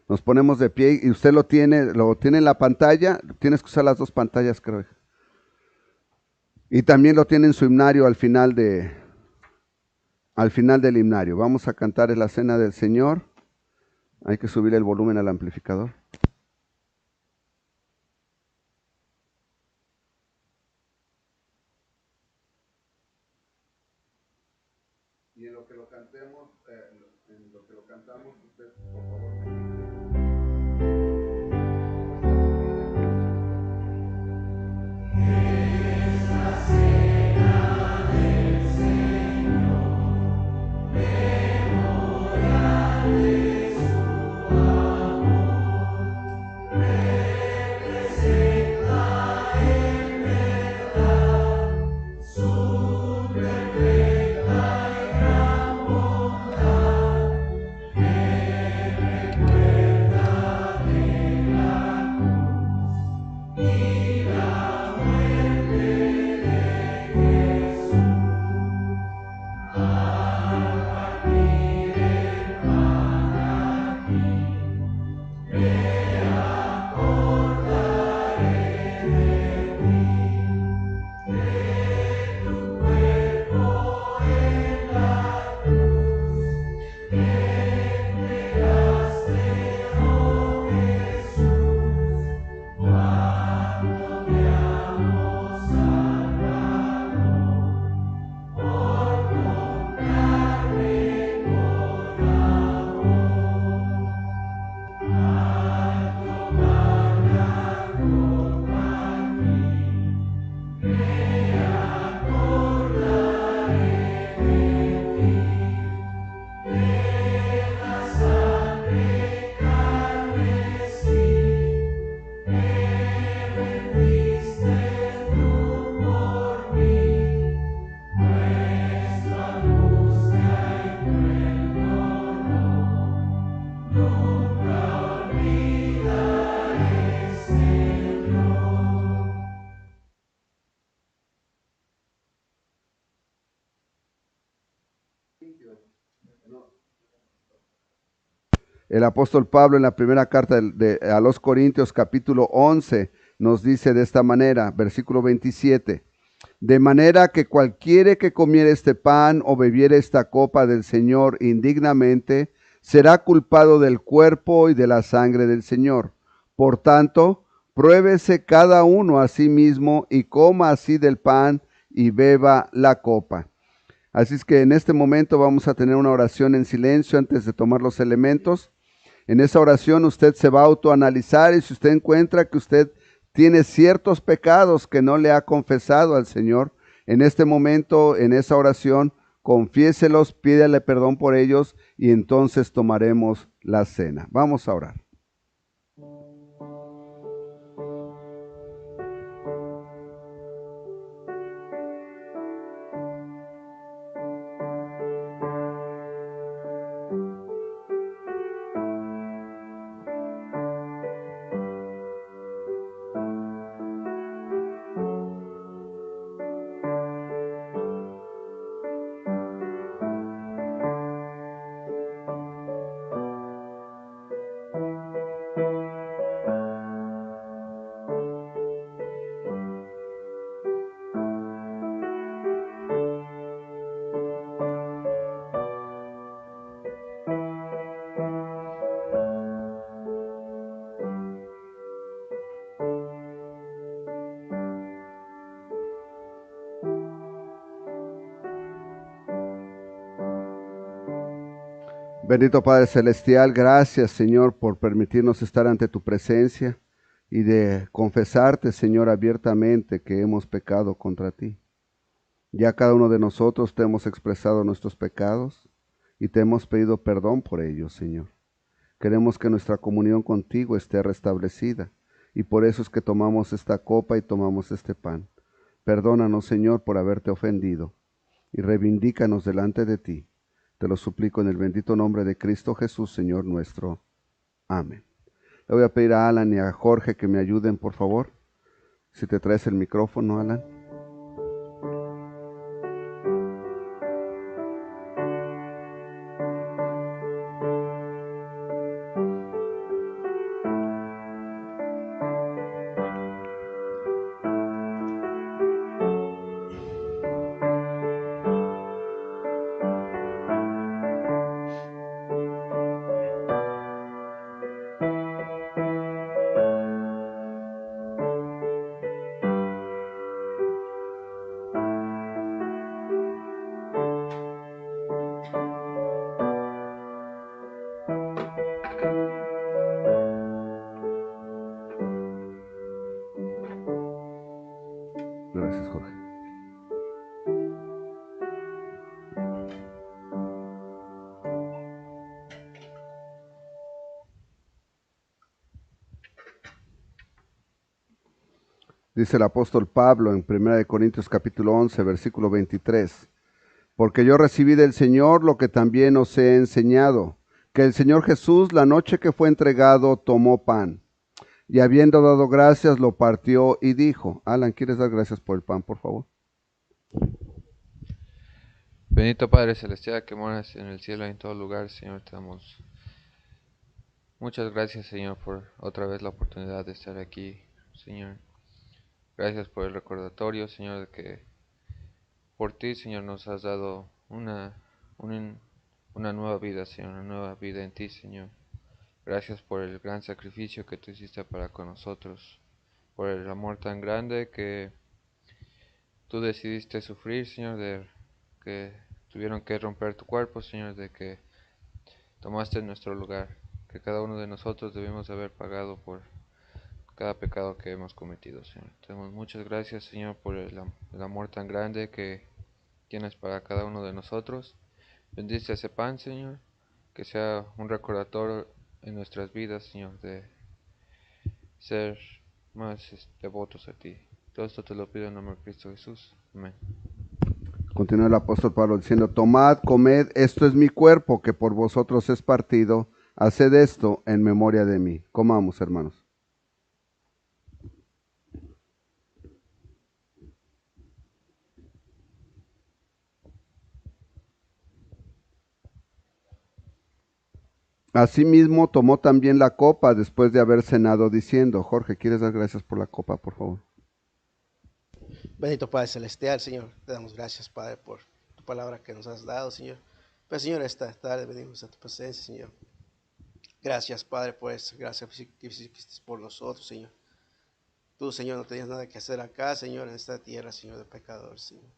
Nos ponemos de pie y usted lo tiene en la pantalla. Tienes que usar las dos pantallas, creo. Y también lo tiene en su himnario al final del himnario. Vamos a cantar la cena del Señor. Hay que subir el volumen al amplificador. Y en lo que lo cantemos, usted, por favor, me dice. El apóstol Pablo en la primera carta a los Corintios capítulo 11 nos dice de esta manera, versículo 27, de manera que cualquiera que comiere este pan o bebiere esta copa del Señor indignamente, será culpado del cuerpo y de la sangre del Señor. Por tanto, pruébese cada uno a sí mismo y coma así del pan y beba la copa. Así es que en este momento vamos a tener una oración en silencio antes de tomar los elementos. En esa oración usted se va a autoanalizar y si usted encuentra que usted tiene ciertos pecados que no le ha confesado al Señor, en este momento, en esa oración, confiéselos, pídale perdón por ellos y entonces tomaremos la cena. Vamos a orar. Bendito Padre Celestial, gracias Señor por permitirnos estar ante tu presencia y de confesarte Señor abiertamente que hemos pecado contra ti. Ya cada uno de nosotros te hemos expresado nuestros pecados y te hemos pedido perdón por ellos, Señor. Queremos que nuestra comunión contigo esté restablecida y por eso es que tomamos esta copa y tomamos este pan. Perdónanos, Señor, por haberte ofendido y reivindícanos delante de ti. Te lo suplico en el bendito nombre de Cristo Jesús, Señor nuestro. Amén. Le voy a pedir a Alan y a Jorge que me ayuden, por favor. Si te traes el micrófono, Alan. Gracias, Jorge. Dice el apóstol Pablo en 1 Corintios capítulo 11, versículo 23. Porque yo recibí del Señor lo que también os he enseñado, que el Señor Jesús, la noche que fue entregado, tomó pan, y habiendo dado gracias, lo partió y dijo. Alan, ¿quieres dar gracias por el pan, por favor? Bendito Padre Celestial que moras en el cielo y en todo lugar, Señor, te damos muchas gracias, Señor, por otra vez la oportunidad de estar aquí, Señor. Gracias por el recordatorio, Señor, de que por ti, Señor, nos has dado una nueva vida, Señor, una nueva vida en ti, Señor. Gracias por el gran sacrificio que tú hiciste para con nosotros, por el amor tan grande que tú decidiste sufrir, Señor, de que tuvieron que romper tu cuerpo, Señor, de que tomaste nuestro lugar, que cada uno de nosotros debimos haber pagado por cada pecado que hemos cometido, Señor. Te damos muchas gracias, Señor, por el amor tan grande que tienes para cada uno de nosotros. Bendice ese pan, Señor, que sea un recordatorio en nuestras vidas, Señor, de ser más devotos a ti. Todo esto te lo pido en nombre de Cristo Jesús. Amén. Continúa el apóstol Pablo diciendo, tomad, comed, esto es mi cuerpo que por vosotros es partido, haced esto en memoria de mí. Comamos, hermanos. Asimismo tomó también la copa después de haber cenado, diciendo, Jorge, ¿quieres dar gracias por la copa, por favor? Bendito Padre Celestial, Señor, te damos gracias, Padre, por tu palabra que nos has dado, Señor. Pero, Señor, esta tarde venimos a tu presencia, Señor. Gracias, Padre, por esta gracia que hiciste por nosotros, Señor. Tú, Señor, no tenías nada que hacer acá, Señor, en esta tierra, Señor, de pecadores, Señor.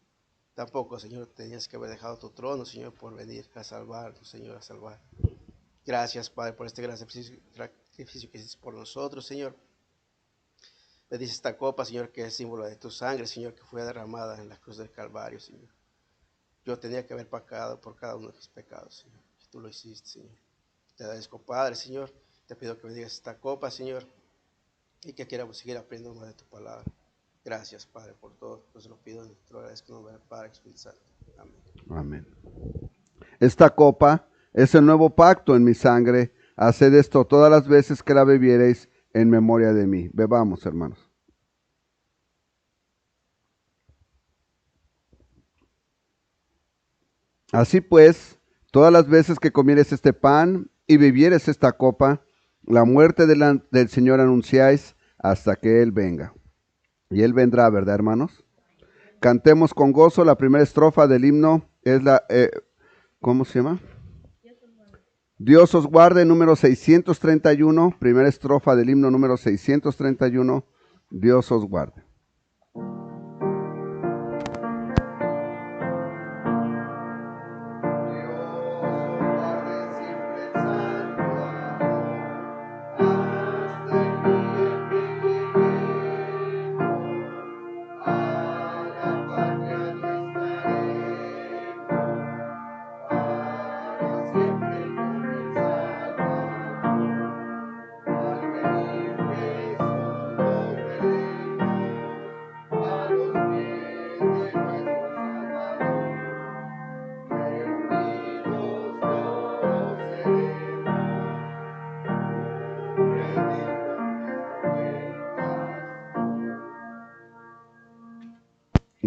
Tampoco, Señor, tenías que haber dejado tu trono, Señor, por venir a salvarnos, Señor, a salvar. Gracias, Padre, por este gran sacrificio que hiciste por nosotros, Señor. Bendice esta copa, Señor, que es símbolo de tu sangre, Señor, que fue derramada en la cruz del Calvario, Señor. Yo tenía que haber pagado por cada uno de mis pecados, Señor. Y tú lo hiciste, Señor. Te agradezco, Padre, Señor. Te pido que bendigas esta copa, Señor, y que queramos seguir aprendiendo más de tu palabra. Gracias, Padre, por todo. Pues lo pido en tu agradezco en nombre del Padre, Espíritu Santo. Amén. Amén. Esta copa es el nuevo pacto en mi sangre. Haced esto todas las veces que la bebiereis en memoria de mí. Bebamos, hermanos. Así pues, todas las veces que comieres este pan y bebieres esta copa, la muerte del Señor anunciáis hasta que Él venga. Y Él vendrá, ¿verdad, hermanos? Cantemos con gozo la primera estrofa del himno. Es la, ¿cómo se llama? Dios os guarde, número 631, primera estrofa del himno número 631, Dios os guarde.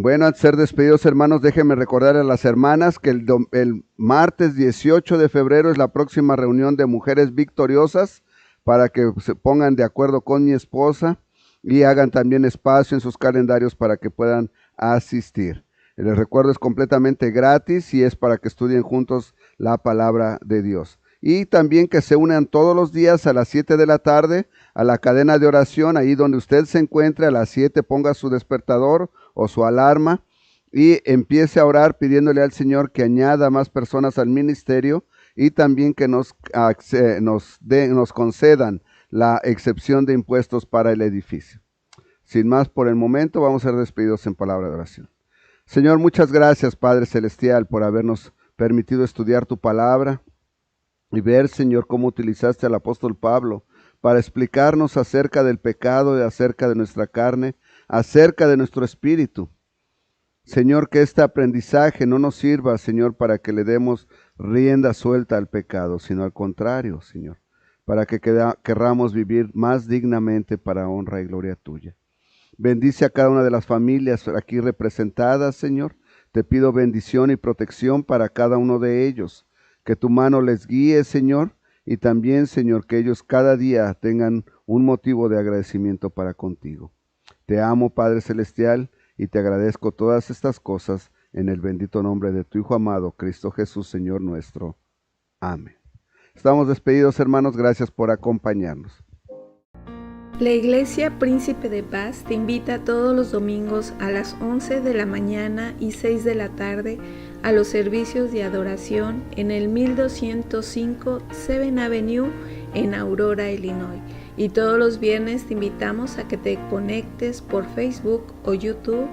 Bueno, al ser despedidos, hermanos, déjenme recordar a las hermanas que el martes 18 de febrero es la próxima reunión de mujeres victoriosas para que se pongan de acuerdo con mi esposa y hagan también espacio en sus calendarios para que puedan asistir. Les recuerdo, es completamente gratis y es para que estudien juntos la palabra de Dios. Y también que se unan todos los días a las 7 de la tarde a la cadena de oración, ahí donde usted se encuentre, a las 7 ponga su despertador o su alarma y empiece a orar pidiéndole al Señor que añada más personas al ministerio y también que nos concedan la excepción de impuestos para el edificio. Sin más por el momento, vamos a ser despedidos en palabra de oración. Señor, muchas gracias, Padre Celestial, por habernos permitido estudiar tu palabra y ver, Señor, cómo utilizaste al apóstol Pablo para explicarnos acerca del pecado y acerca de nuestra carne, acerca de nuestro espíritu. Señor, que este aprendizaje no nos sirva, Señor, para que le demos rienda suelta al pecado, sino al contrario, Señor, para que querramos vivir más dignamente para honra y gloria tuya. Bendice a cada una de las familias aquí representadas, Señor. Te pido bendición y protección para cada uno de ellos. Que tu mano les guíe, Señor, y también, Señor, que ellos cada día tengan un motivo de agradecimiento para contigo. Te amo, Padre Celestial, y te agradezco todas estas cosas en el bendito nombre de tu Hijo amado, Cristo Jesús, Señor nuestro. Amén. Estamos despedidos, hermanos. Gracias por acompañarnos. La Iglesia Príncipe de Paz te invita todos los domingos a las 11 de la mañana y 6 de la tarde a los servicios de adoración en el 1205 7th Avenue en Aurora, Illinois. Y todos los viernes te invitamos a que te conectes por Facebook o YouTube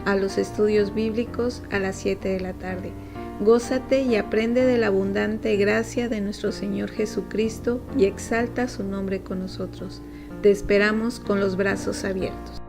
a los estudios bíblicos a las 7 de la tarde. Gózate y aprende de la abundante gracia de nuestro Señor Jesucristo y exalta su nombre con nosotros. Te esperamos con los brazos abiertos.